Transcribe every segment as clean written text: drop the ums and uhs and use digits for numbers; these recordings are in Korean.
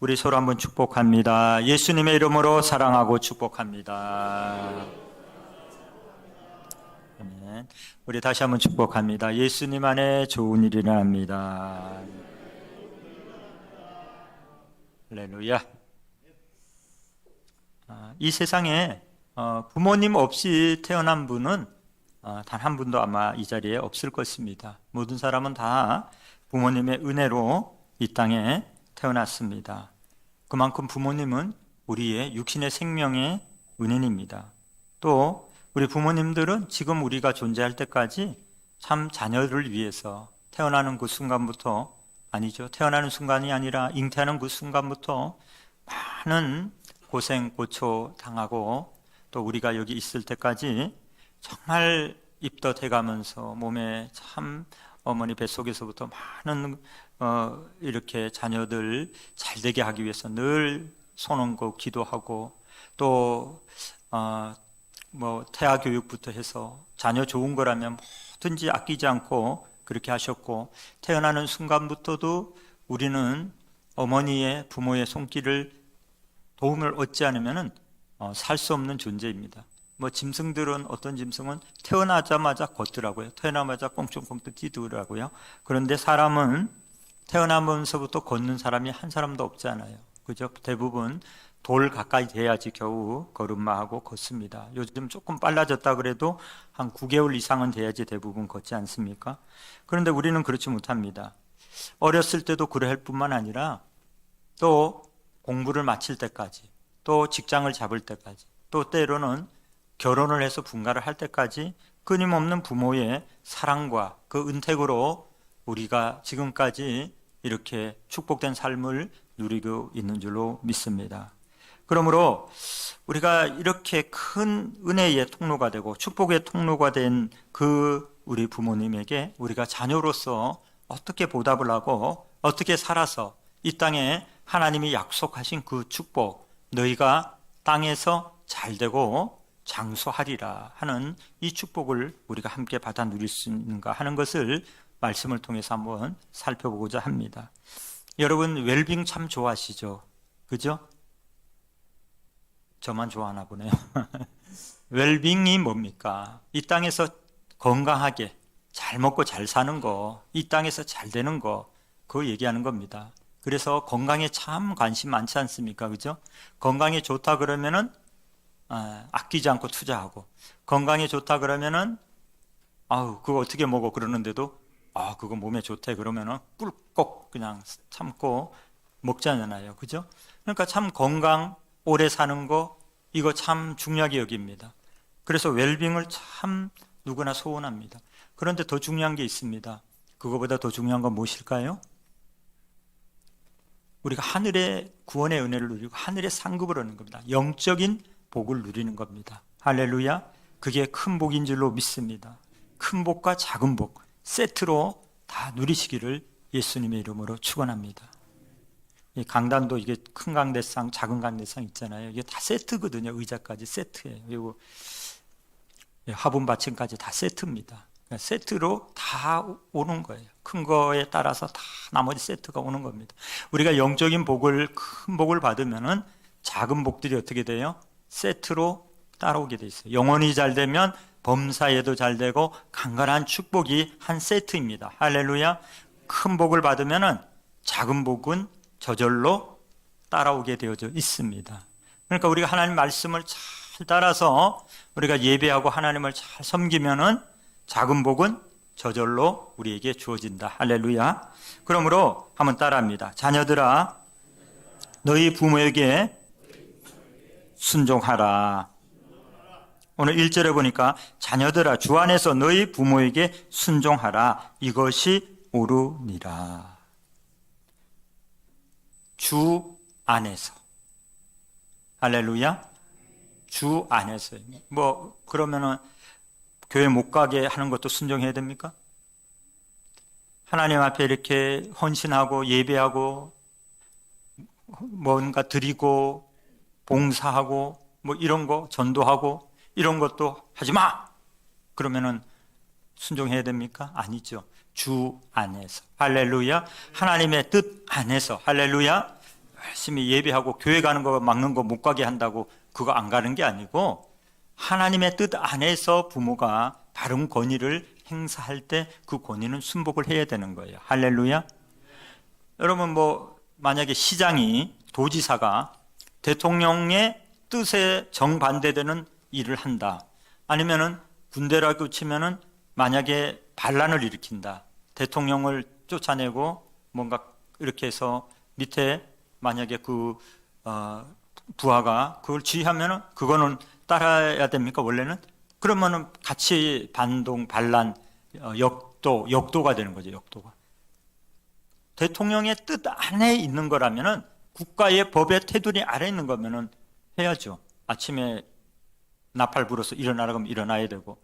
우리 서로 한번 축복합니다. 예수님의 이름으로 사랑하고 축복합니다. 아멘. 우리 다시 한번 축복합니다. 예수님 안에 좋은 일이 일어납니다. 할렐루야. 이 세상에 부모님 없이 태어난 분은 단 한 분도 아마 이 자리에 없을 것입니다. 모든 사람은 다 부모님의 은혜로 이 땅에 태어났습니다. 그만큼 부모님은 우리의 육신의 생명의 은인입니다. 또 우리 부모님들은 지금 우리가 존재할 때까지 참 자녀를 위해서 태어나는 그 순간부터, 아니죠, 태어나는 순간이 아니라 잉태하는 그 순간부터 많은 고생 고초 당하고, 또 우리가 여기 있을 때까지 정말 입덧해가면서 몸에 참 어머니 뱃속에서부터 많은 이렇게 자녀들 잘 되게 하기 위해서 늘 손 얹고 기도하고, 또 태아 교육부터 해서 자녀 좋은 거라면 뭐든지 아끼지 않고 그렇게 하셨고, 태어나는 순간부터도 우리는 어머니의 부모의 손길을 도움을 얻지 않으면 살 수 없는 존재입니다. 짐승들은, 어떤 짐승은 태어나자마자 걷더라고요. 태어나자마자 꽁충꽁충 뛰더라고요. 그런데 사람은 태어나면서부터 걷는 사람이 한 사람도 없잖아요. 그죠? 대부분 돌 가까이 돼야지 겨우 걸음마하고 걷습니다. 요즘 조금 빨라졌다 그래도 한 9개월 이상은 돼야지 대부분 걷지 않습니까? 그런데 우리는 그렇지 못합니다. 어렸을 때도 그럴 뿐만 아니라 또 공부를 마칠 때까지, 또 직장을 잡을 때까지, 또 때로는 결혼을 해서 분가를 할 때까지 끊임없는 부모의 사랑과 그 은택으로 우리가 지금까지 이렇게 축복된 삶을 누리고 있는 줄로 믿습니다. 그러므로 우리가 이렇게 큰 은혜의 통로가 되고 축복의 통로가 된 그 우리 부모님에게 우리가 자녀로서 어떻게 보답을 하고 어떻게 살아서 이 땅에 하나님이 약속하신 그 축복, 너희가 땅에서 잘되고 장수하리라 하는 이 축복을 우리가 함께 받아 누릴 수 있는가 하는 것을 말씀을 통해서 한번 살펴보고자 합니다. 여러분, 웰빙 참 좋아하시죠? 그죠? 저만 좋아하나 보네요. 웰빙이 뭡니까? 이 땅에서 건강하게 잘 먹고 잘 사는 거, 이 땅에서 잘 되는 거, 그거 얘기하는 겁니다. 그래서 건강에 참 관심 많지 않습니까? 그죠? 건강에 좋다 그러면은 아끼지 않고 투자하고, 건강에 좋다 그러면은 그거 어떻게 먹어 그러는데도 그거 몸에 좋대 그러면은 꿀꺽 그냥 참고 먹잖아요. 그죠? 그러니까 참 건강, 오래 사는 거, 이거 참 중요하게 여깁니다. 그래서 웰빙을 참 누구나 소원합니다. 그런데 더 중요한 게 있습니다. 그거보다 더 중요한 건 무엇일까요? 우리가 하늘의 구원의 은혜를 누리고 하늘의 상급을 얻는 겁니다. 영적인 복을 누리는 겁니다. 할렐루야. 그게 큰 복인 줄로 믿습니다. 큰 복과 작은 복 세트로 다 누리시기를 예수님의 이름으로 축원합니다. 이 강단도 이게 큰 강대상, 작은 강대상 있잖아요. 이게 다 세트거든요. 의자까지 세트예요. 그리고 화분 받침까지 다 세트입니다. 그러니까 세트로 다 오는 거예요. 큰 거에 따라서 다 나머지 세트가 오는 겁니다. 우리가 영적인 복을, 큰 복을 받으면은 작은 복들이 어떻게 돼요? 세트로 따라오게 돼 있어요. 영혼이 잘 되면 범사에도 잘 되고 강건한 축복이 한 세트입니다. 할렐루야. 큰 복을 받으면은 작은 복은 저절로 따라오게 되어져 있습니다. 그러니까 우리가 하나님 말씀을 잘 따라서 우리가 예배하고 하나님을 잘 섬기면은 작은 복은 저절로 우리에게 주어진다. 할렐루야. 그러므로 한번 따라합니다. 자녀들아, 너희 부모에게 순종하라. 오늘 1절에 보니까 자녀들아, 주 안에서 너희 부모에게 순종하라. 이것이 옳으니라. 주 안에서. 할렐루야. 주 안에서. 그러면은 교회 못 가게 하는 것도 순종해야 됩니까? 하나님 앞에 이렇게 헌신하고 예배하고 뭔가 드리고 봉사하고 이런 거 전도하고 이런 것도 하지 마! 그러면은 순종해야 됩니까? 아니죠. 주 안에서. 할렐루야. 하나님의 뜻 안에서. 할렐루야. 열심히 예배하고 교회 가는 거 막는 거 못 가게 한다고 그거 안 가는 게 아니고 하나님의 뜻 안에서 부모가 바른 권위를 행사할 때 그 권위는 순복을 해야 되는 거예요. 할렐루야. 여러분 만약에 시장이 도지사가 대통령의 뜻에 정반대되는 일을 한다. 아니면은 군대라고 치면은 만약에 반란을 일으킨다. 대통령을 쫓아내고 뭔가 이렇게 해서 밑에 만약에 부하가 그걸 지휘하면은 그거는 따라야 됩니까? 원래는? 그러면은 같이 반란, 역도가 되는 거죠. 역도가. 대통령의 뜻 안에 있는 거라면은 국가의 법의 테두리 아래 있는 거면은 해야죠. 아침에 나팔 불어서 일어나라 그러면 일어나야 되고,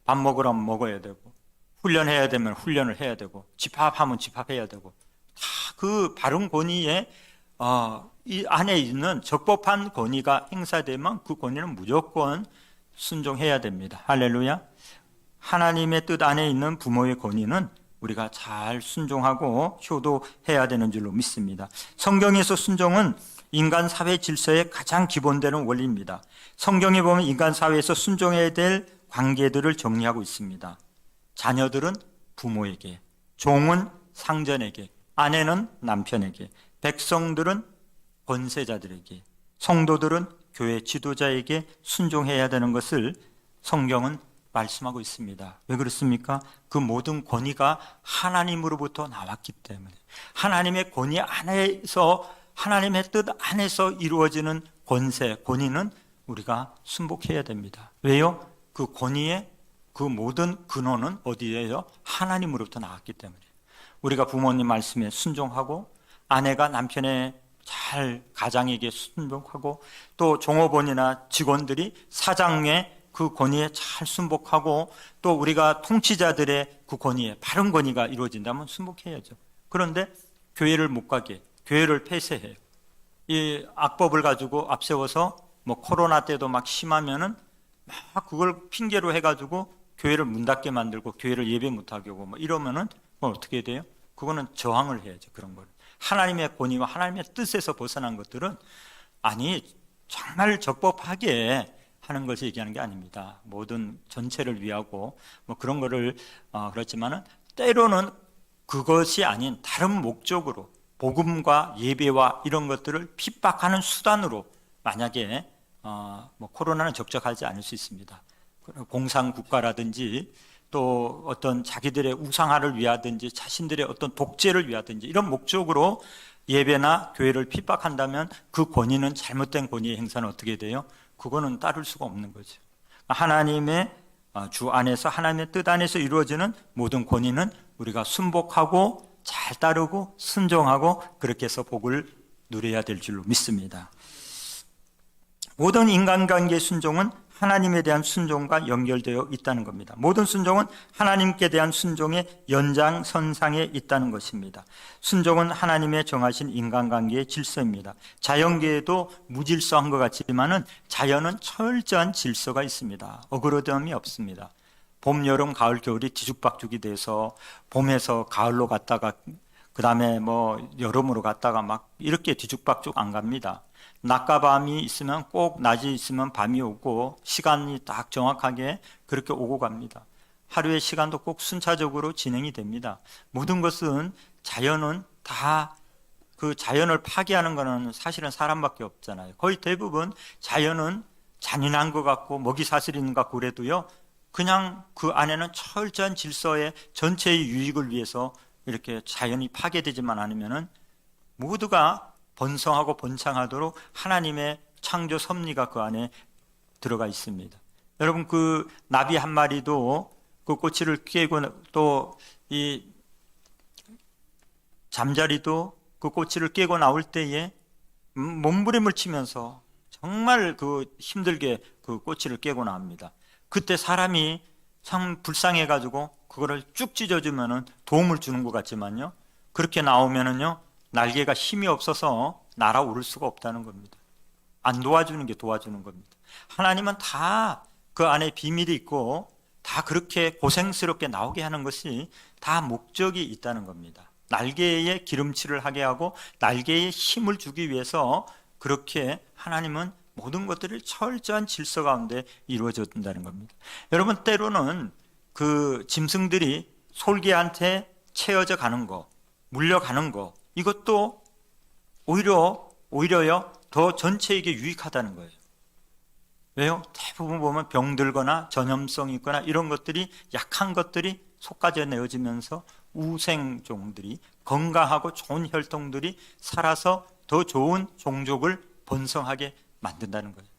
밥 먹으라면 먹어야 되고, 훈련해야 되면 훈련을 해야 되고, 집합하면 집합해야 되고, 다 그 바른 권위에 이 안에 있는 적법한 권위가 행사되면 그 권위는 무조건 순종해야 됩니다. 할렐루야. 하나님의 뜻 안에 있는 부모의 권위는 우리가 잘 순종하고 효도해야 되는 줄로 믿습니다. 성경에서 순종은 인간 사회 질서의 가장 기본되는 원리입니다. 성경에 보면 인간 사회에서 순종해야 될 관계들을 정리하고 있습니다. 자녀들은 부모에게, 종은 상전에게, 아내는 남편에게, 백성들은 권세자들에게, 성도들은 교회 지도자에게 순종해야 되는 것을 성경은 말씀하고 있습니다. 왜 그렇습니까? 그 모든 권위가 하나님으로부터 나왔기 때문에 하나님의 권위 안에서 하나님의 뜻 안에서 이루어지는 권위는 우리가 순복해야 됩니다. 왜요? 그 권위의 그 모든 근원은 어디에요? 하나님으로부터 나왔기 때문에 우리가 부모님 말씀에 순종하고 아내가 남편의 잘 가장에게 순종하고 또 종업원이나 직원들이 사장의 그 권위에 잘 순복하고 또 우리가 통치자들의 그 권위에 바른 권위가 이루어진다면 순복해야죠. 그런데 교회를 못 가게, 교회를 폐쇄해요. 이 악법을 가지고 앞세워서 코로나 때도 막 심하면은 막 그걸 핑계로 해가지고 교회를 문 닫게 만들고 교회를 예배 못 하게 하고 이러면은 어떻게 돼요? 그거는 저항을 해야죠. 그런 거를. 하나님의 권위와 하나님의 뜻에서 벗어난 것들은 정말 적법하게 하는 것을 얘기하는 게 아닙니다. 모든 전체를 위하고 그런 거를 그렇지만은 때로는 그것이 아닌 다른 목적으로 복음과 예배와 이런 것들을 핍박하는 수단으로 만약에 코로나는 적적하지 않을 수 있습니다. 공산국가라든지 또 어떤 자기들의 우상화를 위하든지 자신들의 어떤 독재를 위하든지 이런 목적으로 예배나 교회를 핍박한다면 그 권위는 잘못된 권위의 행사는 어떻게 돼요? 그거는 따를 수가 없는 거죠. 하나님의 주 안에서 하나님의 뜻 안에서 이루어지는 모든 권위는 우리가 순복하고 잘 따르고 순종하고 그렇게 해서 복을 누려야 될 줄로 믿습니다. 모든 인간관계의 순종은 하나님에 대한 순종과 연결되어 있다는 겁니다. 모든 순종은 하나님께 대한 순종의 연장선상에 있다는 것입니다. 순종은 하나님의 정하신 인간관계의 질서입니다. 자연계에도 무질서한 것 같지만은 자연은 철저한 질서가 있습니다. 어그러짐이 없습니다. 봄, 여름, 가을, 겨울이 뒤죽박죽이 돼서 봄에서 가을로 갔다가 그 다음에 여름으로 갔다가 막 이렇게 뒤죽박죽 안 갑니다. 낮과 밤이 있으면 꼭 낮이 있으면 밤이 오고 시간이 딱 정확하게 그렇게 오고 갑니다. 하루의 시간도 꼭 순차적으로 진행이 됩니다. 모든 것은 자연은 다 그 자연을 파괴하는 것은 사실은 사람밖에 없잖아요. 거의 대부분 자연은 잔인한 것 같고 먹이 사슬이는 것 같고 그래도요 그냥 그 안에는 철저한 질서의 전체의 유익을 위해서 이렇게 자연이 파괴되지만 않으면은 모두가 번성하고 번창하도록 하나님의 창조 섭리가 그 안에 들어가 있습니다. 여러분 그 나비 한 마리도 그 꼬치를 깨고 또 이 잠자리도 그 꼬치를 깨고 나올 때에 몸부림을 치면서 정말 그 힘들게 그 꼬치를 깨고 나옵니다. 그때 사람이 참 불쌍해가지고 그거를 쭉 찢어주면은 도움을 주는 것 같지만요. 그렇게 나오면은요. 날개가 힘이 없어서 날아오를 수가 없다는 겁니다. 안 도와주는 게 도와주는 겁니다. 하나님은 다 그 안에 비밀이 있고 다 그렇게 고생스럽게 나오게 하는 것이 다 목적이 있다는 겁니다. 날개에 기름칠을 하게 하고 날개에 힘을 주기 위해서 그렇게 하나님은 모든 것들이 철저한 질서 가운데 이루어진다는 겁니다. 여러분, 때로는 그 짐승들이 솔개한테 채어져 가는 거, 물려가는 거, 이것도 오히려요 더 전체에게 유익하다는 거예요. 왜요? 대부분 보면 병들거나 전염성이 있거나 이런 것들이, 약한 것들이 속가져 내어지면서 우생종들이, 건강하고 좋은 혈통들이 살아서 더 좋은 종족을 번성하게 만든다는 거예요.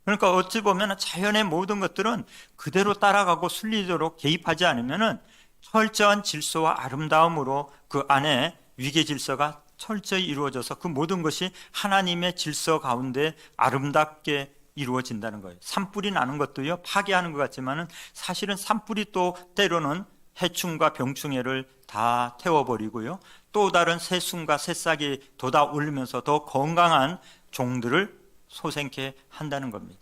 그러니까 어찌 보면 자연의 모든 것들은 그대로 따라가고 순리대로 개입하지 않으면 철저한 질서와 아름다움으로 그 안에 위계 질서가 철저히 이루어져서 그 모든 것이 하나님의 질서 가운데 아름답게 이루어진다는 거예요. 산불이 나는 것도요, 파괴하는 것 같지만은 사실은 산불이 또 때로는 해충과 병충해를 다 태워버리고요, 또 다른 새순과 새싹이 돋아오르면서 더 건강한 종들을 소생케 한다는 겁니다.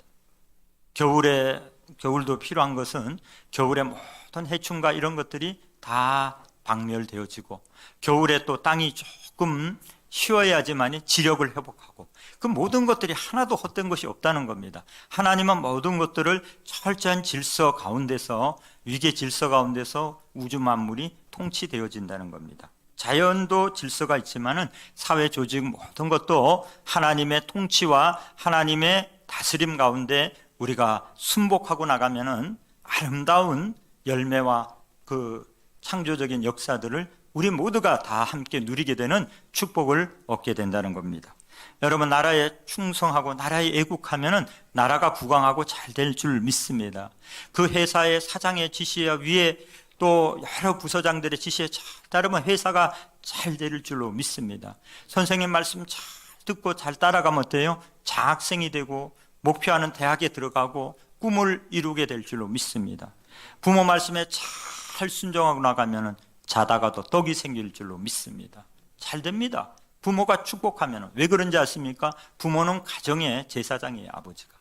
겨울도 필요한 것은 겨울에 모든 해충과 이런 것들이 다 박멸되어지고, 겨울에 또 땅이 조금 쉬어야지만 지력을 회복하고, 그 모든 것들이 하나도 헛된 것이 없다는 겁니다. 하나님은 모든 것들을 철저한 질서 가운데서, 위계 질서 가운데서 우주 만물이 통치되어진다는 겁니다. 자연도 질서가 있지만은 사회 조직 모든 것도 하나님의 통치와 하나님의 다스림 가운데 우리가 순복하고 나가면은 아름다운 열매와 그 창조적인 역사들을 우리 모두가 다 함께 누리게 되는 축복을 얻게 된다는 겁니다. 여러분, 나라에 충성하고 나라에 애국하면은 나라가 부강하고 잘 될 줄 믿습니다. 그 회사의 사장의 지시에 위에 또 여러 부서장들의 지시에 잘 따르면 회사가 잘 될 줄로 믿습니다. 선생님 말씀 잘 듣고 잘 따라가면 어때요? 장학생이 되고 목표하는 대학에 들어가고 꿈을 이루게 될 줄로 믿습니다. 부모 말씀에 잘 순종하고 나가면 자다가도 떡이 생길 줄로 믿습니다. 잘 됩니다. 부모가 축복하면. 왜 그런지 아십니까? 부모는 가정의 제사장이에요, 아버지가.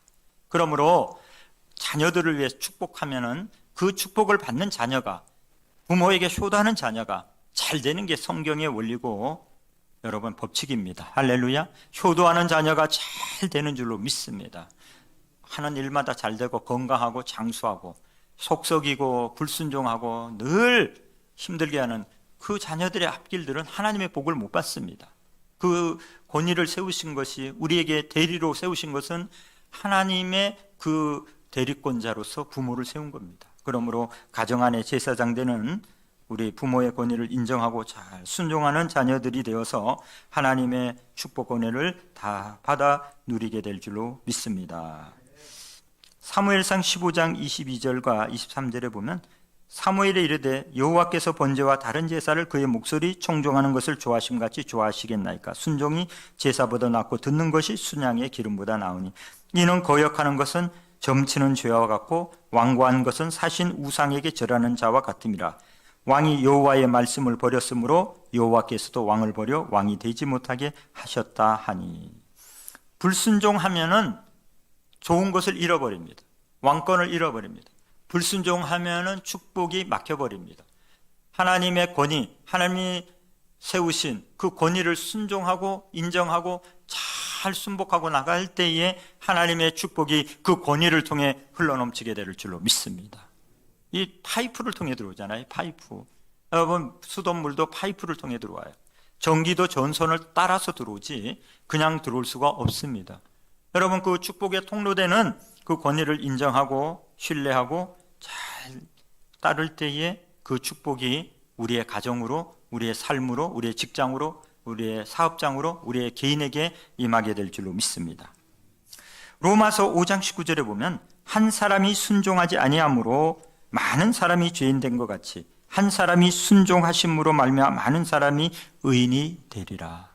그러므로 자녀들을 위해 축복하면 그 축복을 받는 자녀가, 부모에게 효도하는 자녀가 잘 되는 게 성경의 원리고 여러분 법칙입니다. 할렐루야. 효도하는 자녀가 잘 되는 줄로 믿습니다. 하는 일마다 잘 되고 건강하고 장수하고 속썩이고 불순종하고 늘 힘들게 하는 그 자녀들의 앞길들은 하나님의 복을 못 받습니다. 그 권위를 세우신 것이, 우리에게 대리로 세우신 것은 하나님의 그 대리권자로서 부모를 세운 겁니다. 그러므로 가정 안에 제사장 되는 우리 부모의 권위를 인정하고 잘 순종하는 자녀들이 되어서 하나님의 축복 권위를 다 받아 누리게 될 줄로 믿습니다. 사무엘상 15장 22절과 23절에 보면, 사무엘에 이르되 여호와께서 번제와 다른 제사를 그의 목소리 청종하는 것을 좋아하심같이 좋아하시겠나이까? 순종이 제사보다 낫고 듣는 것이 순양의 기름보다 나으니, 이는 거역하는 것은 점치는 죄와 같고 완고한 것은 사신 우상에게 절하는 자와 같음이라. 왕이 여호와의 말씀을 버렸으므로 여호와께서도 왕을 버려 왕이 되지 못하게 하셨다 하니. 불순종하면은 좋은 것을 잃어버립니다. 왕권을 잃어버립니다. 불순종하면은 축복이 막혀버립니다. 하나님의 권위, 하나님이 세우신 그 권위를 순종하고 인정하고 잘 순복하고 나갈 때에 하나님의 축복이 그 권위를 통해 흘러넘치게 될 줄로 믿습니다. 이 파이프를 통해 들어오잖아요. 파이프. 여러분, 수돗물도 파이프를 통해 들어와요. 전기도 전선을 따라서 들어오지 그냥 들어올 수가 없습니다. 여러분, 그 축복의 통로되는 그 권위를 인정하고 신뢰하고 잘 따를 때에 그 축복이 우리의 가정으로, 우리의 삶으로, 우리의 직장으로, 우리의 사업장으로, 우리의 개인에게 임하게 될 줄로 믿습니다. 로마서 5장 19절에 보면, 한 사람이 순종하지 아니함으로 많은 사람이 죄인 된 것 같이 한 사람이 순종하심으로 말미암아 많은 사람이 의인이 되리라.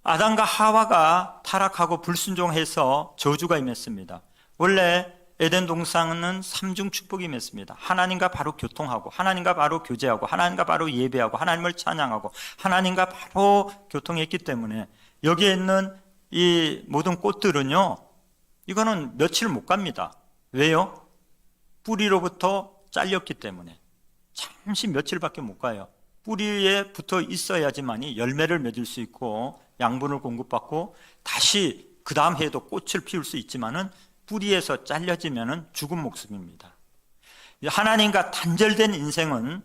아담과 하와가 타락하고 불순종해서 저주가 임했습니다. 원래 에덴 동산은 삼중 축복이 임했습니다. 하나님과 바로 교통하고, 하나님과 바로 교제하고, 하나님과 바로 예배하고, 하나님을 찬양하고, 하나님과 바로 교통했기 때문에 여기에 있는 이 모든 꽃들은요, 이거는 며칠 못 갑니다. 왜요? 뿌리로부터 잘렸기 때문에 잠시 며칠밖에 못 가요. 뿌리에 붙어 있어야지만이 열매를 맺을 수 있고 양분을 공급받고 다시 그 다음 해에도 꽃을 피울 수 있지만은 뿌리에서 잘려지면은 죽은 목숨입니다. 하나님과 단절된 인생은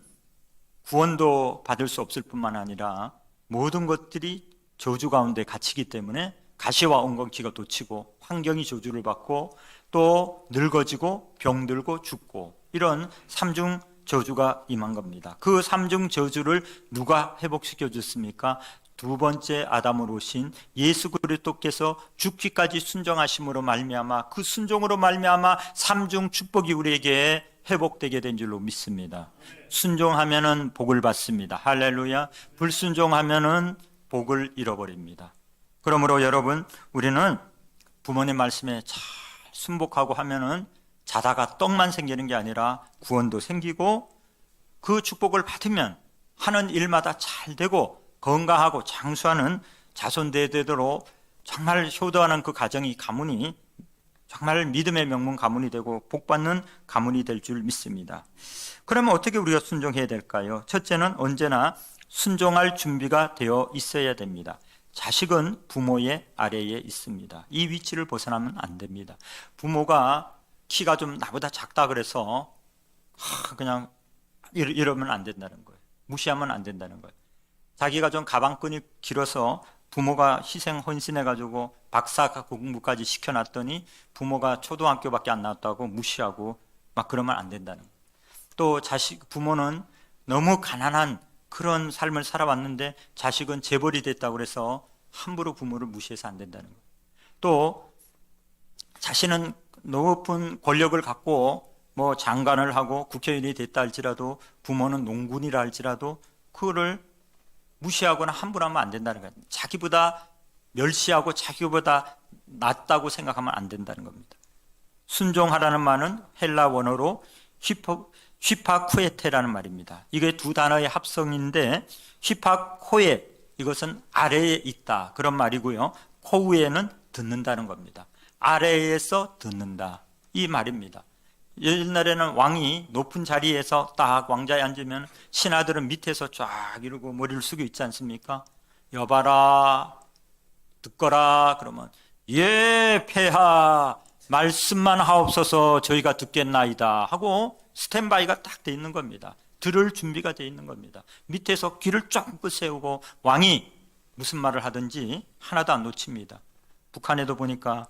구원도 받을 수 없을 뿐만 아니라 모든 것들이 저주 가운데 갇히기 때문에 가시와 엉겅퀴가 돋치고 환경이 저주를 받고 또 늙어지고 병들고 죽고 이런 삼중 저주가 임한 겁니다. 그 삼중 저주를 누가 회복시켜 줬습니까? 두 번째 아담으로 오신 예수 그리스도께서 죽기까지 순종하심으로 말미암아 그 순종으로 말미암아 삼중 축복이 우리에게 회복되게 된 줄로 믿습니다. 순종하면은 복을 받습니다. 할렐루야. 불순종하면은 복을 잃어버립니다. 그러므로 여러분, 우리는 부모님 말씀에 잘 순복하고 하면은 자다가 떡만 생기는 게 아니라 구원도 생기고 그 축복을 받으면 하는 일마다 잘 되고 건강하고 장수하는 자손대대로 정말 효도하는 그 가정이 가문이 정말 믿음의 명문 가문이 되고 복받는 가문이 될 줄 믿습니다. 그러면 어떻게 우리가 순종해야 될까요? 첫째는 언제나 순종할 준비가 되어 있어야 됩니다. 자식은 부모의 아래에 있습니다. 이 위치를 벗어나면 안 됩니다. 부모가 키가 좀 나보다 작다 그래서 그냥 이러면 안 된다는 거예요. 무시하면 안 된다는 거예요. 자기가 좀 가방끈이 길어서 부모가 희생 헌신해가지고 박사 공부까지 시켜놨더니 부모가 초등학교밖에 안 나왔다고 무시하고 막 그러면 안 된다는 거예요. 또 부모는 너무 가난한 그런 삶을 살아왔는데 자식은 재벌이 됐다고 그래서 함부로 부모를 무시해서 안 된다는 거예요. 또 자신은 높은 권력을 갖고 뭐 장관을 하고 국회의원이 됐다 할지라도 부모는 농군이라 할지라도 그거를 무시하거나 함부로 하면 안 된다는 거예요. 자기보다 멸시하고 자기보다 낫다고 생각하면 안 된다는 겁니다. 순종하라는 말은 헬라 원어로 휘파쿠에테라는 말입니다. 이게 두 단어의 합성인데 휘파코에 이것은 아래에 있다 그런 말이고요. 코우에는 듣는다는 겁니다. 아래에서 듣는다 이 말입니다. 옛날에는 왕이 높은 자리에서 딱 왕자에 앉으면 신하들은 밑에서 쫙 이러고 머리를 숙여 있지 않습니까? 여봐라 듣거라 그러면 예 폐하 말씀만 하옵소서 저희가 듣겠나이다 하고 스탠바이가 딱 돼 있는 겁니다. 들을 준비가 돼 있는 겁니다. 밑에서 귀를 쫑긋 세우고 왕이 무슨 말을 하든지 하나도 안 놓칩니다. 북한에도 보니까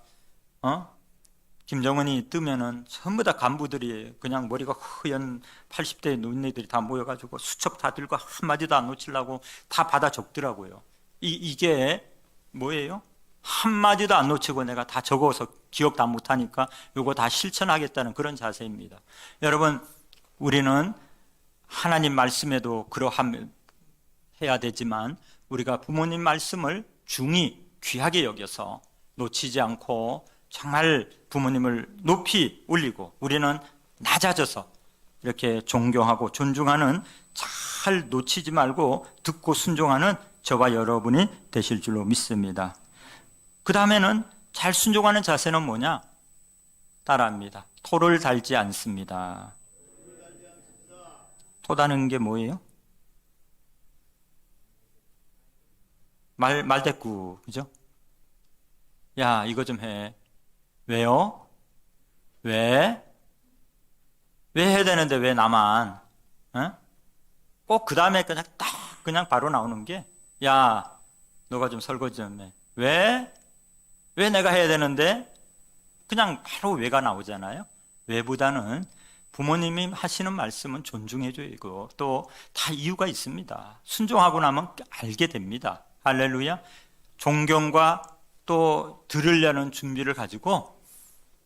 김정은이 뜨면은 전부 다 간부들이 그냥 머리가 허연 80대 노인네들이 다 모여가지고 수첩 다 들고 한마디도 안 놓치려고 다 받아 적더라고요. 이게 뭐예요? 한마디도 안 놓치고 내가 다 적어서 기억 다 못하니까 이거 다 실천하겠다는 그런 자세입니다. 여러분, 우리는 하나님 말씀에도 그러함 해야 되지만 우리가 부모님 말씀을 중히 귀하게 여겨서 놓치지 않고 정말 부모님을 높이 올리고 우리는 낮아져서 이렇게 존경하고 존중하는 잘 놓치지 말고 듣고 순종하는 저와 여러분이 되실 줄로 믿습니다. 그 다음에는 잘 순종하는 자세는 뭐냐? 따라합니다. 토를 달지 않습니다. 토다는 게 뭐예요? 말대꾸, 그죠? 야, 이거 좀 해. 왜요? 왜? 왜 해야 되는데 왜 나만? 꼭 그 다음에 그냥 바로 나오는 게, 야, 너가 좀 설거지 좀 해. 왜? 왜 내가 해야 되는데? 그냥 바로 왜가 나오잖아요. 왜보다는 부모님이 하시는 말씀은 존중해줘야 되고 또 다 이유가 있습니다. 순종하고 나면 알게 됩니다. 할렐루야. 존경과 또 들으려는 준비를 가지고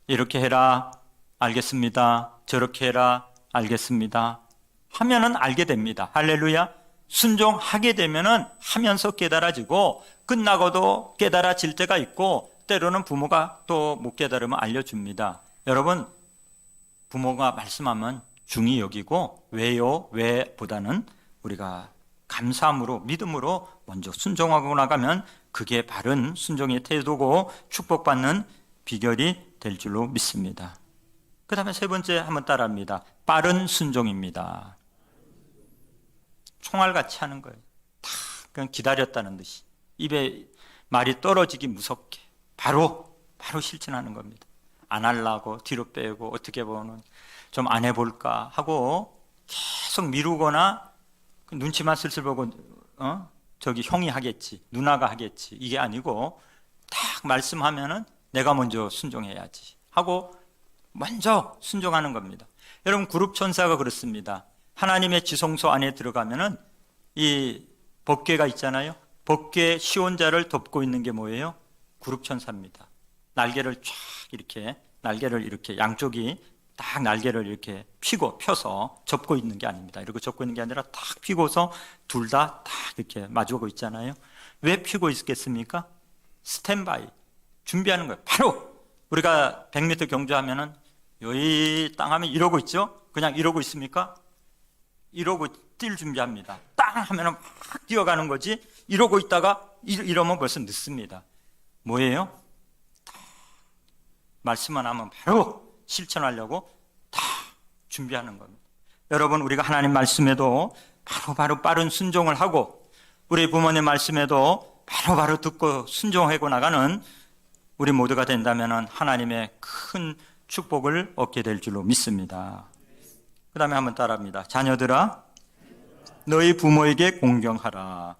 이렇게 해라 알겠습니다. 저렇게 해라 알겠습니다. 하면은 알게 됩니다. 할렐루야. 순종하게 되면은 하면서 깨달아지고 끝나고도 깨달아질 때가 있고 때로는 부모가 또 못 깨달으면 알려줍니다. 여러분, 부모가 말씀하면 중히 여기고 왜요? 왜보다는 우리가 감사함으로 믿음으로 먼저 순종하고 나가면 그게 바른 순종의 태도고 축복받는 비결이 될 줄로 믿습니다. 그 다음에 세 번째 한번 따라합니다. 빠른 순종입니다. 총알같이 하는 거예요. 다 그냥 기다렸다는 듯이 입에 말이 떨어지기 무섭게 바로 실천하는 겁니다. 안 하려고 뒤로 빼고 어떻게 보면 좀 안 해볼까 하고 계속 미루거나 눈치만 슬슬 보고 저기 형이 하겠지, 누나가 하겠지, 이게 아니고 딱 말씀하면은 내가 먼저 순종해야지 하고 먼저 순종하는 겁니다. 여러분, 그룹 천사가 그렇습니다. 하나님의 지성소 안에 들어가면은 이 법궤가 있잖아요. 법궤 시온자를 덮고 있는 게 뭐예요? 그룹 천사입니다. 날개를 쫙 이렇게, 날개를 이렇게 양쪽이 딱 날개를 이렇게 펴서 접고 있는 게 아닙니다. 이렇게 접고 있는 게 아니라 딱 펴고서 둘 다 딱 이렇게 마주하고 있잖아요. 왜 펴고 있겠습니까? 스탠바이, 준비하는 거예요. 바로 우리가 100m 경주하면은 여기 땅 하면 이러고 있죠? 그냥 이러고 있습니까? 이러고 뛸 준비합니다. 땅 하면은 막 뛰어가는 거지. 이러고 있다가 이러면 벌써 늦습니다. 뭐예요? 말씀만 하면 바로 실천하려고 다 준비하는 겁니다. 여러분, 우리가 하나님 말씀에도 바로 빠른 순종을 하고 우리 부모님 말씀에도 바로 듣고 순종하고 나가는 우리 모두가 된다면 하나님의 큰 축복을 얻게 될 줄로 믿습니다. 그 다음에 한번 따라합니다. 자녀들아, 너희 부모에게 공경하라.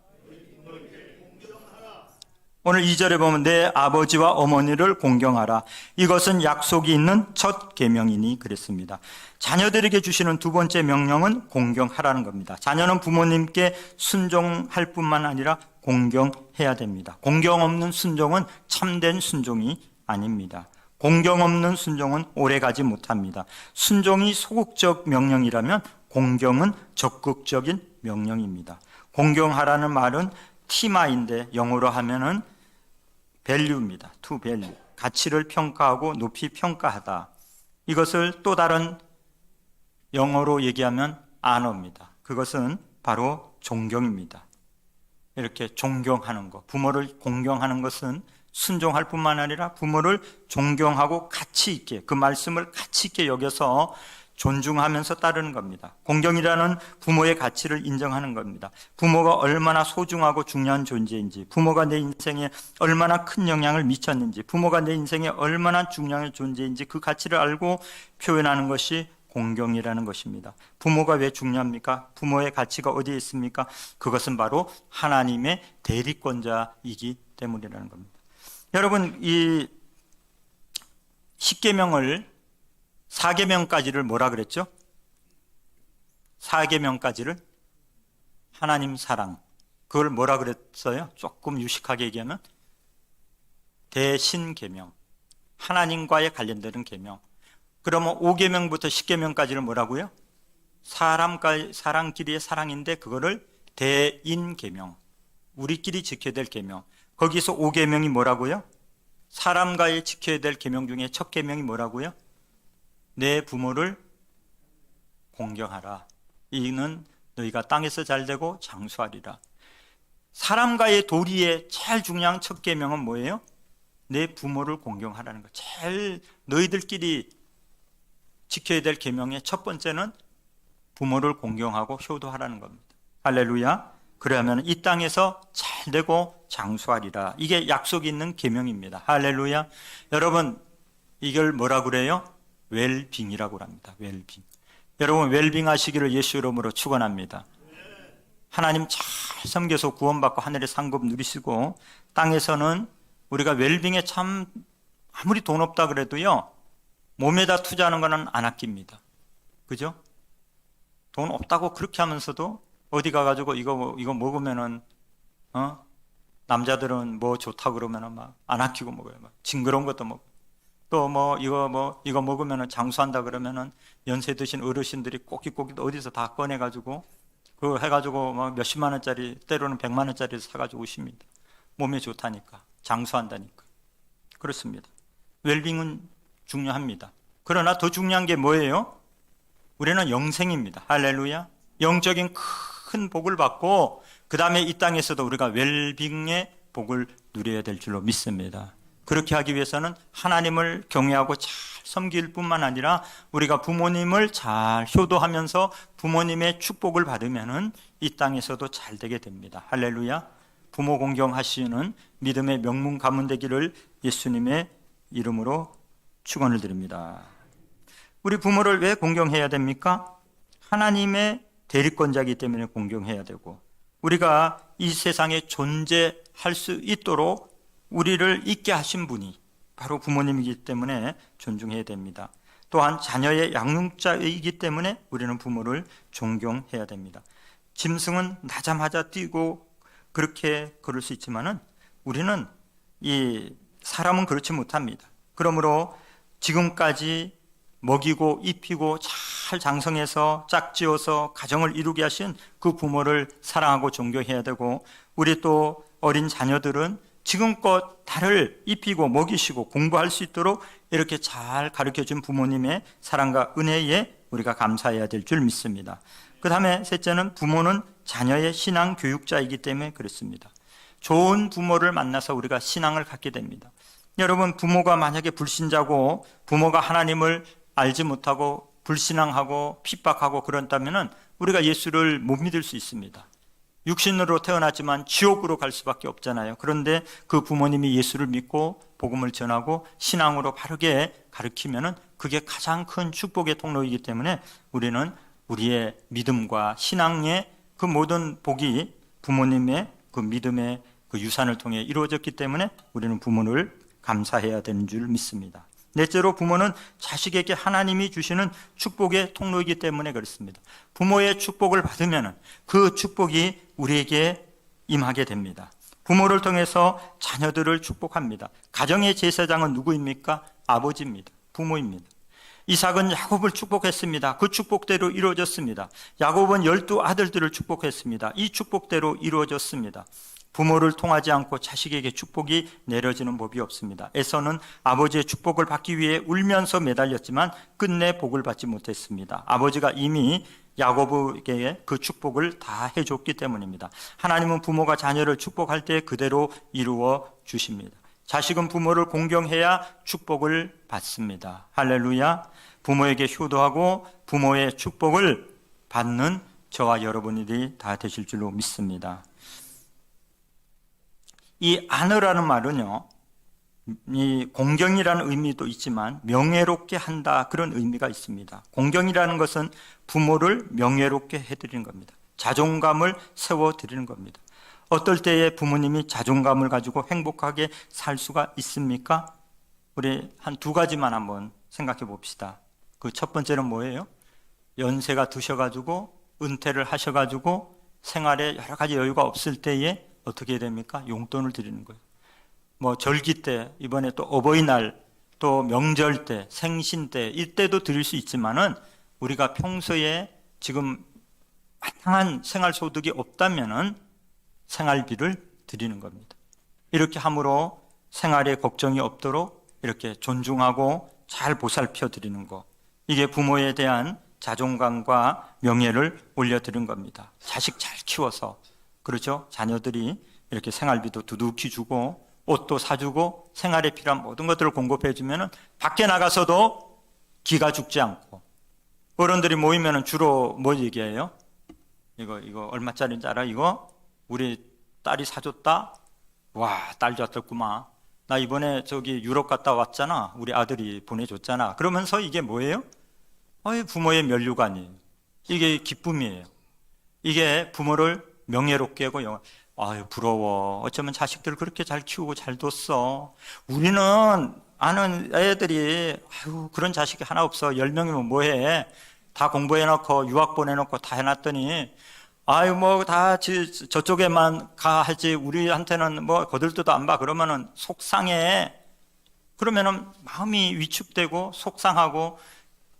오늘 2절에 보면 내 아버지와 어머니를 공경하라. 이것은 약속이 있는 첫 계명이니 그랬습니다. 자녀들에게 주시는 두 번째 명령은 공경하라는 겁니다. 자녀는 부모님께 순종할 뿐만 아니라 공경해야 됩니다. 공경 없는 순종은 참된 순종이 아닙니다. 공경 없는 순종은 오래가지 못합니다. 순종이 소극적 명령이라면 공경은 적극적인 명령입니다. 공경하라는 말은 티마인데 영어로 하면은 value입니다. to value. 가치를 평가하고 높이 평가하다. 이것을 또 다른 영어로 얘기하면 honor입니다. 그것은 바로 존경입니다. 이렇게 존경하는 것. 부모를 공경하는 것은 순종할 뿐만 아니라 부모를 존경하고 가치 있게, 그 말씀을 가치 있게 여겨서 존중하면서 따르는 겁니다. 공경이라는 부모의 가치를 인정하는 겁니다. 부모가 얼마나 소중하고 중요한 존재인지, 부모가 내 인생에 얼마나 큰 영향을 미쳤는지, 부모가 내 인생에 얼마나 중요한 존재인지 그 가치를 알고 표현하는 것이 공경이라는 것입니다. 부모가 왜 중요합니까? 부모의 가치가 어디에 있습니까? 그것은 바로 하나님의 대리권자이기 때문이라는 겁니다. 여러분, 이 10계명을 4계명까지를 뭐라 그랬죠? 4계명까지를 하나님 사랑, 그걸 뭐라 그랬어요? 조금 유식하게 얘기하면 대신계명, 하나님과의 관련되는 계명. 그러면 5계명부터 10계명까지는 뭐라고요? 사람끼리의 사랑인데 그거를 대인계명, 우리끼리 지켜야 될 계명. 거기서 5계명이 뭐라고요? 사람과의 지켜야 될 계명 중에 첫 계명이 뭐라고요? 내 부모를 공경하라. 이는 너희가 땅에서 잘되고 장수하리라. 사람과의 도리의 제일 중요한 첫 계명은 뭐예요? 내 부모를 공경하라는 거. 제일 너희들끼리 지켜야 될 계명의 첫 번째는 부모를 공경하고 효도하라는 겁니다. 할렐루야. 그러면 이 땅에서 잘되고 장수하리라. 이게 약속이 있는 계명입니다. 할렐루야. 여러분, 이걸 뭐라 그래요? 웰빙이라고 합니다. 웰빙. 여러분, 웰빙 하시기를 예수 이름으로 축원합니다. 하나님 잘 섬겨서 구원받고 하늘의 상급 누리시고 땅에서는 우리가 웰빙에 참 아무리 돈 없다 그래도요, 몸에다 투자하는 거는 안 아낍니다. 그죠? 돈 없다고 그렇게 하면서도 어디 가가지고 이거 먹으면은 남자들은 뭐 좋다 그러면은 막 안 아끼고 먹어요. 막 징그러운 것도 먹고. 또 이거 먹으면은 장수한다 그러면은 연세 드신 어르신들이 꼬깃꼬깃 어디서 다 꺼내가지고 그거 해가지고 막 몇십만 원짜리, 때로는 100만 원짜리 사가지고 오십니다. 몸에 좋다니까, 장수한다니까. 그렇습니다. 웰빙은 중요합니다. 그러나 더 중요한 게 뭐예요? 우리는 영생입니다. 할렐루야. 영적인 큰 복을 받고 그 다음에 이 땅에서도 우리가 웰빙의 복을 누려야 될 줄로 믿습니다. 그렇게 하기 위해서는 하나님을 경외하고 잘 섬길 뿐만 아니라 우리가 부모님을 잘 효도하면서 부모님의 축복을 받으면은 이 땅에서도 잘 되게 됩니다. 할렐루야. 부모 공경하시는 믿음의 명문 가문 되기를 예수님의 이름으로 축원을 드립니다. 우리 부모를 왜 공경해야 됩니까? 하나님의 대리권자이기 때문에 공경해야 되고, 우리가 이 세상에 존재할 수 있도록 우리를 있게 하신 분이 바로 부모님이기 때문에 존중해야 됩니다. 또한 자녀의 양육자이기 때문에 우리는 부모를 존경해야 됩니다. 짐승은 나자마자 뛰고 그렇게 걸을 수 있지만은 우리는 이 사람은 그렇지 못합니다. 그러므로 지금까지 먹이고 입히고 잘 장성해서 짝지어서 가정을 이루게 하신 그 부모를 사랑하고 존경해야 되고, 우리 또 어린 자녀들은 지금껏 달을 입히고 먹이시고 공부할 수 있도록 이렇게 잘 가르쳐준 부모님의 사랑과 은혜에 우리가 감사해야 될 줄 믿습니다. 그 다음에 셋째는 부모는 자녀의 신앙 교육자이기 때문에 그렇습니다. 좋은 부모를 만나서 우리가 신앙을 갖게 됩니다. 여러분, 부모가 만약에 불신자고 부모가 하나님을 알지 못하고 불신앙하고 핍박하고 그런다면 우리가 예수를 못 믿을 수 있습니다. 육신으로 태어났지만 지옥으로 갈 수밖에 없잖아요. 그런데 그 부모님이 예수를 믿고 복음을 전하고 신앙으로 바르게 가르치면은 그게 가장 큰 축복의 통로이기 때문에 우리는 우리의 믿음과 신앙의 그 모든 복이 부모님의 그 믿음의 그 유산을 통해 이루어졌기 때문에 우리는 부모를 감사해야 되는 줄 믿습니다. 넷째로 부모는 자식에게 하나님이 주시는 축복의 통로이기 때문에 그렇습니다. 부모의 축복을 받으면 그 축복이 우리에게 임하게 됩니다. 부모를 통해서 자녀들을 축복합니다. 가정의 제사장은 누구입니까? 아버지입니다. 부모입니다. 이삭은 야곱을 축복했습니다. 그 축복대로 이루어졌습니다. 야곱은 12 아들들을 축복했습니다. 이 축복대로 이루어졌습니다. 부모를 통하지 않고 자식에게 축복이 내려지는 법이 없습니다. 에서는 아버지의 축복을 받기 위해 울면서 매달렸지만 끝내 복을 받지 못했습니다. 아버지가 이미 야곱에게 그 축복을 다 해줬기 때문입니다. 하나님은 부모가 자녀를 축복할 때 그대로 이루어 주십니다. 자식은 부모를 공경해야 축복을 받습니다. 할렐루야. 부모에게 효도하고 부모의 축복을 받는 저와 여러분들이 다 되실 줄로 믿습니다. 이 안으라는 말은요, 이 공경이라는 의미도 있지만 명예롭게 한다, 그런 의미가 있습니다. 공경이라는 것은 부모를 명예롭게 해드리는 겁니다. 자존감을 세워드리는 겁니다. 어떨 때에 부모님이 자존감을 가지고 행복하게 살 수가 있습니까? 우리 한 2가지만 한번 생각해 봅시다. 그 첫 번째는 뭐예요? 연세가 드셔가지고 은퇴를 하셔가지고 생활에 여러 가지 여유가 없을 때에 어떻게 됩니까? 용돈을 드리는 거예요. 뭐 절기 때, 이번에 또 어버이날, 또 명절 때, 생신 때, 이때도 드릴 수 있지만은 우리가 평소에 지금 마땅한 생활 소득이 없다면은 생활비를 드리는 겁니다. 이렇게 함으로 생활에 걱정이 없도록 이렇게 존중하고 잘 보살펴 드리는 것, 이게 부모에 대한 자존감과 명예를 올려드린 겁니다. 자식 잘 키워서, 그렇죠? 자녀들이 이렇게 생활비도 두둑히 주고 옷도 사주고 생활에 필요한 모든 것들을 공급해 주면은 밖에 나가서도 기가 죽지 않고, 어른들이 모이면은 주로 뭐 얘기해요? 이거 얼마짜리인지 알아? 이거 우리 딸이 사줬다? 와, 딸 좋았구만. 나 이번에 저기 유럽 갔다 왔잖아. 우리 아들이 보내줬잖아. 그러면서 이게 뭐예요? 부모의 면류관이에요. 이게 기쁨이에요. 이게 부모를 명예롭게 하고, 부러워. 어쩌면 자식들 그렇게 잘 키우고 잘 뒀어. 우리는 아는 애들이 그런 자식이 하나 없어. 10명이면 뭐해? 다 공부해놓고 유학 보내놓고 다 해놨더니 다 저쪽에만 가 하지 우리한테는 뭐 거들떠도 안 봐. 그러면은 속상해. 그러면은 마음이 위축되고 속상하고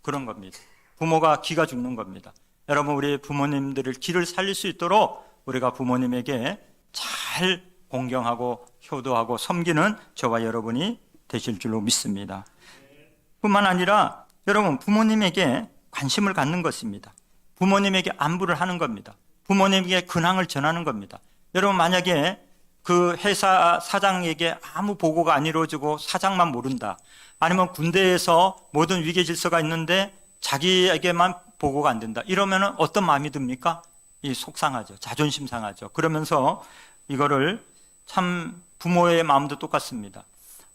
그런 겁니다. 부모가 기가 죽는 겁니다. 여러분, 우리 부모님들을 기를 살릴 수 있도록 우리가 부모님에게 잘 공경하고 효도하고 섬기는 저와 여러분이 되실 줄로 믿습니다. 뿐만 아니라 여러분, 부모님에게 관심을 갖는 것입니다. 부모님에게 안부를 하는 겁니다. 부모님에게 근황을 전하는 겁니다. 여러분, 만약에 그 회사 사장에게 아무 보고가 안 이루어지고 사장만 모른다. 아니면 군대에서 모든 위계 질서가 있는데 자기에게만 보고가 안 된다. 이러면은 어떤 마음이 듭니까? 이 속상하죠. 자존심 상하죠. 그러면서 이거를 참 부모의 마음도 똑같습니다.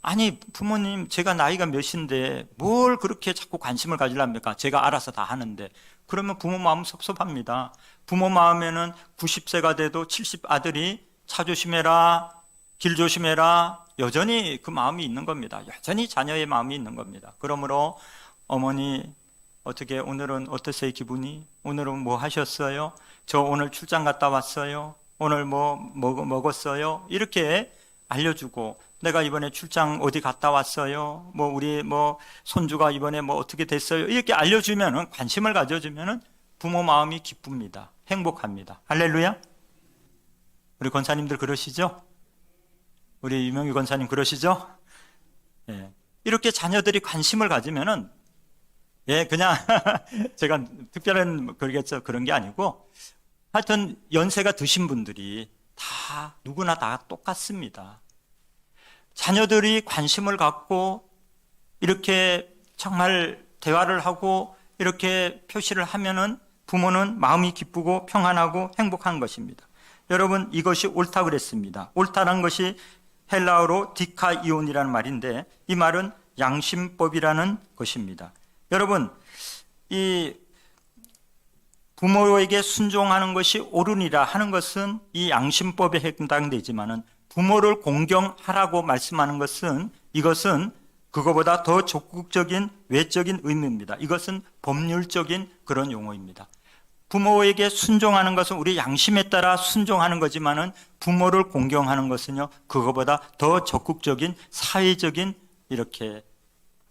아니 부모님 제가 나이가 몇인데 뭘 그렇게 자꾸 관심을 가지랍니까? 제가 알아서 다 하는데. 그러면 부모 마음 섭섭합니다. 부모 마음에는 90세가 돼도 70 아들이 차 조심해라, 길 조심해라, 여전히 그 마음이 있는 겁니다. 여전히 자녀의 마음이 있는 겁니다. 그러므로 어머니 어떻게 오늘은 어떠세요 기분이? 오늘은 뭐 하셨어요? 저 오늘 출장 갔다 왔어요. 오늘 뭐 먹었어요? 이렇게 알려주고, 내가 이번에 출장 어디 갔다 왔어요? 뭐 우리 뭐 손주가 이번에 뭐 어떻게 됐어요? 이렇게 알려주면은, 관심을 가져주면은 부모 마음이 기쁩니다. 행복합니다. 할렐루야. 우리 권사님들 그러시죠? 우리 유명희 권사님 그러시죠? 예. 이렇게 자녀들이 관심을 가지면은, 예, 그냥 제가 특별한 그러겠죠, 그런 게 아니고, 하여튼 연세가 드신 분들이 다 누구나 다 똑같습니다. 자녀들이 관심을 갖고 이렇게 정말 대화를 하고 이렇게 표시를 하면은 부모는 마음이 기쁘고 평안하고 행복한 것입니다. 여러분, 이것이 옳다 그랬습니다. 옳다는 것이 헬라어로 디카이온이라는 말인데, 이 말은 양심법이라는 것입니다. 여러분, 이 부모에게 순종하는 것이 옳으니라 하는 것은 이 양심법에 해당되지만은, 부모를 공경하라고 말씀하는 것은, 이것은 그거보다 더 적극적인 외적인 의미입니다. 이것은 법률적인 그런 용어입니다. 부모에게 순종하는 것은 우리 양심에 따라 순종하는 거지만은, 부모를 공경하는 것은요, 그거보다 더 적극적인 사회적인 이렇게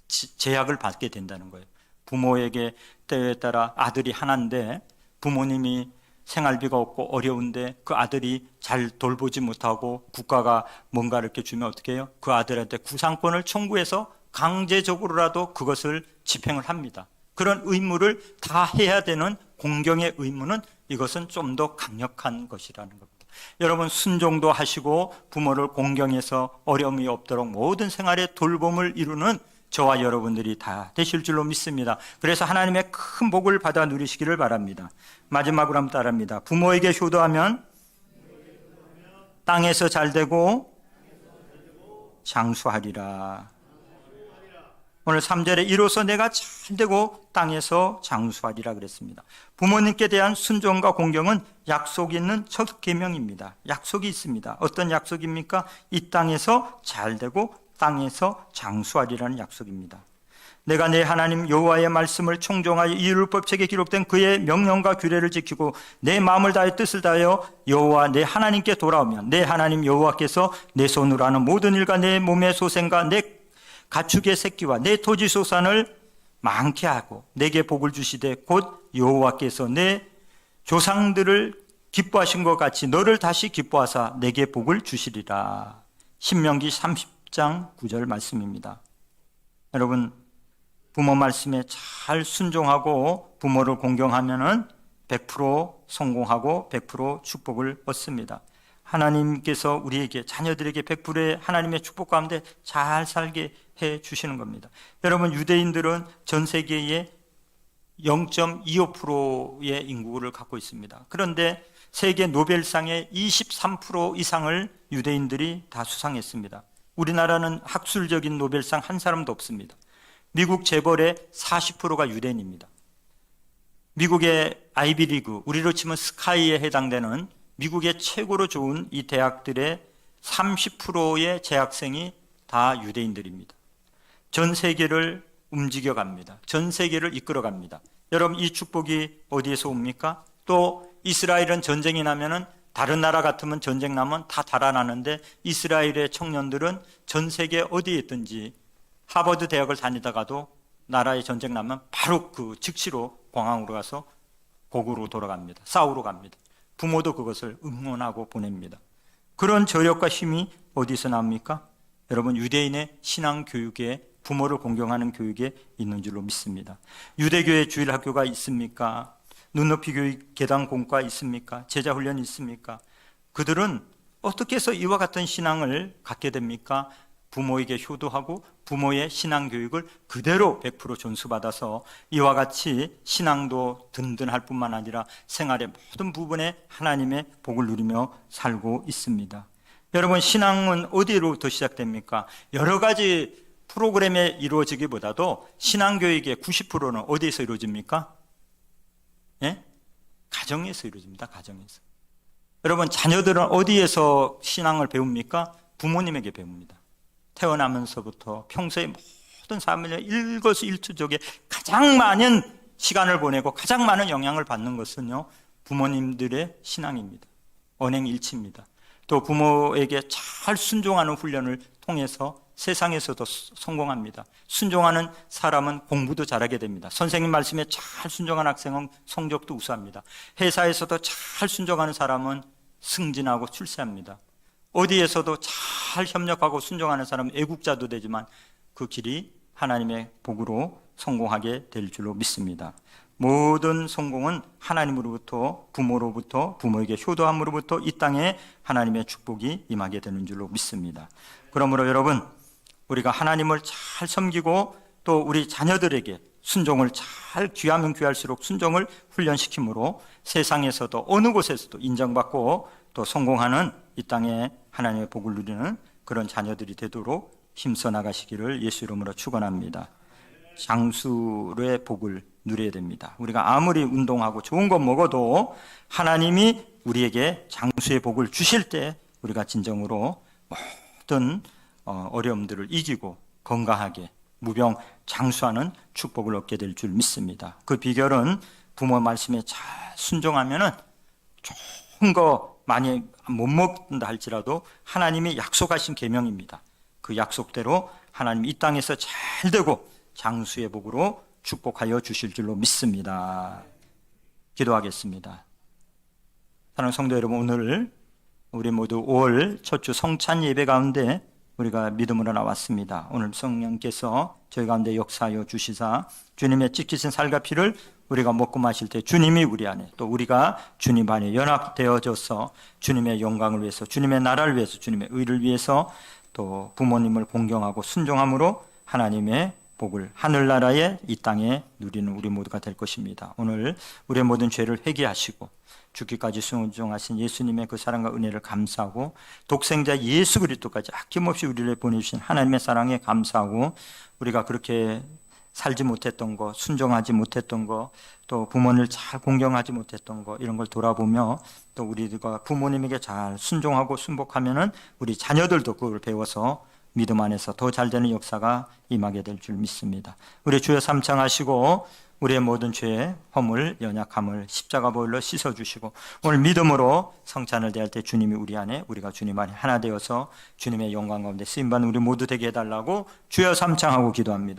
제약을 받게 된다는 거예요. 부모에게 때에 따라 아들이 하나인데 부모님이 생활비가 없고 어려운데 그 아들이 잘 돌보지 못하고 국가가 뭔가 이렇게 주면 어떻게 해요? 그 아들한테 구상권을 청구해서 강제적으로라도 그것을 집행을 합니다. 그런 의무를 다 해야 되는 공경의 의무는, 이것은 좀 더 강력한 것이라는 겁니다. 여러분, 순종도 하시고 부모를 공경해서 어려움이 없도록 모든 생활의 돌봄을 이루는 저와 여러분들이 다 되실 줄로 믿습니다. 그래서 하나님의 큰 복을 받아 누리시기를 바랍니다. 마지막으로 한번 따라합니다. 부모에게 효도하면 땅에서 잘되고 장수하리라. 오늘 3절에 이로써 내가 잘되고 땅에서 장수하리라 그랬습니다. 부모님께 대한 순종과 공경은 약속이 있는 첫 계명입니다. 약속이 있습니다. 어떤 약속입니까? 이 땅에서 잘되고 땅에서 장수하리라는 약속입니다. 내가 내 하나님 여호와의 말씀을 청종하여 이 율법책에 기록된 그의 명령과 규례를 지키고 내 마음을 다해 뜻을 다하여 여호와 내 하나님께 돌아오면 내 하나님 여호와께서 내 손으로 하는 모든 일과 내 몸의 소생과 내 가축의 새끼와 내 토지 소산을 많게 하고 내게 복을 주시되 곧 여호와께서 내 조상들을 기뻐하신 것 같이 너를 다시 기뻐하사 내게 복을 주시리라. 신명기 30장 9절 말씀입니다. 여러분, 부모 말씀에 잘 순종하고 부모를 공경하면은 100% 성공하고 100% 축복을 얻습니다. 하나님께서 우리에게, 자녀들에게 100%의 하나님의 축복 가운데 잘 살게 해 주시는 겁니다. 여러분, 유대인들은 전 세계의 0.25%의 인구를 갖고 있습니다. 그런데 세계 노벨상의 23% 이상을 유대인들이 다 수상했습니다. 우리나라는 학술적인 노벨상 한 사람도 없습니다. 미국 재벌의 40%가 유대인입니다. 미국의 아이비리그, 우리로 치면 스카이에 해당되는 미국의 최고로 좋은 이 대학들의 30%의 재학생이 다 유대인들입니다. 전 세계를 움직여갑니다. 전 세계를 이끌어갑니다. 여러분, 이 축복이 어디에서 옵니까? 또 이스라엘은 전쟁이 나면은, 다른 나라 같으면 전쟁 나면 다 달아나는데, 이스라엘의 청년들은 전 세계 어디에 있든지 하버드 대학을 다니다가도 나라에 전쟁 나면 바로 그 즉시로 공항으로 가서 고국으로 돌아갑니다. 싸우러 갑니다. 부모도 그것을 응원하고 보냅니다. 그런 저력과 힘이 어디서 나옵니까? 여러분, 유대인의 신앙 교육에, 부모를 공경하는 교육에 있는 줄로 믿습니다. 유대교회 주일학교가 있습니까? 눈높이 교육 계단 공과 있습니까? 제자 훈련이 있습니까? 그들은 어떻게 해서 이와 같은 신앙을 갖게 됩니까? 부모에게 효도하고 부모의 신앙 교육을 그대로 100% 존수받아서 이와 같이 신앙도 든든할 뿐만 아니라 생활의 모든 부분에 하나님의 복을 누리며 살고 있습니다. 여러분, 신앙은 어디로부터 시작됩니까? 여러 가지 프로그램에 이루어지기보다도 신앙 교육의 90%는 어디에서 이루어집니까? 예? 가정에서 이루어집니다. 가정에서. 여러분, 자녀들은 어디에서 신앙을 배웁니까? 부모님에게 배웁니다. 태어나면서부터 평소에 모든 삶을 일거수일투족에 가장 많은 시간을 보내고 가장 많은 영향을 받는 것은요, 부모님들의 신앙입니다. 언행일치입니다. 또 부모에게 잘 순종하는 훈련을 통해서 세상에서도 성공합니다. 순종하는 사람은 공부도 잘하게 됩니다. 선생님 말씀에 잘 순종하는 학생은 성적도 우수합니다. 회사에서도 잘 순종하는 사람은 승진하고 출세합니다. 어디에서도 잘 협력하고 순종하는 사람은 애국자도 되지만 그 길이 하나님의 복으로 성공하게 될 줄로 믿습니다. 모든 성공은 하나님으로부터, 부모로부터, 부모에게 효도함으로부터 이 땅에 하나님의 축복이 임하게 되는 줄로 믿습니다. 그러므로 여러분, 우리가 하나님을 잘 섬기고 또 우리 자녀들에게 순종을 잘 귀하면 귀할수록 순종을 훈련시키므로 세상에서도 어느 곳에서도 인정받고 또 성공하는 이 땅에 하나님의 복을 누리는 그런 자녀들이 되도록 힘써 나가시기를 예수 이름으로 축원합니다. 장수의 복을 누려야 됩니다. 우리가 아무리 운동하고 좋은 것 먹어도 하나님이 우리에게 장수의 복을 주실 때 우리가 진정으로 모든 어려움들을 이기고 건강하게 무병 장수하는 축복을 얻게 될 줄 믿습니다. 그 비결은 부모 말씀에 잘 순종하면은 좋은 거 많이 못 먹는다 할지라도 하나님이 약속하신 계명입니다. 그 약속대로 하나님 이 땅에서 잘 되고 장수의 복으로 축복하여 주실 줄로 믿습니다. 기도하겠습니다. 사랑하는 성도 여러분, 오늘 우리 모두 5월 첫 주 성찬 예배 가운데 우리가 믿음으로 나왔습니다. 오늘 성령께서 저희 가운데 역사하여 주시사 주님의 찢기신 살과 피를 우리가 먹고 마실 때 주님이 우리 안에, 또 우리가 주님 안에 연합되어져서 주님의 영광을 위해서, 주님의 나라를 위해서, 주님의 의를 위해서 또 부모님을 공경하고 순종함으로 하나님의 복을 하늘나라에 이 땅에 누리는 우리 모두가 될 것입니다. 오늘 우리의 모든 죄를 회개하시고 죽기까지 순종하신 예수님의 그 사랑과 은혜를 감사하고 독생자 예수 그리스도까지 아낌없이 우리를 보내주신 하나님의 사랑에 감사하고 우리가 그렇게 살지 못했던 거, 순종하지 못했던 거, 또 부모를 잘 공경하지 못했던 거, 이런 걸 돌아보며 또 우리가 부모님에게 잘 순종하고 순복하면은 우리 자녀들도 그걸 배워서 믿음 안에서 더 잘 되는 역사가 임하게 될 줄 믿습니다. 우리 주여 삼창하시고 우리의 모든 죄의 허물, 연약함을 십자가 보혈로 씻어주시고 오늘 믿음으로 성찬을 대할 때 주님이 우리 안에, 우리가 주님 안에 하나 되어서 주님의 영광 가운데 쓰임받는 우리 모두 되게 해달라고 주여 삼창하고 기도합니다.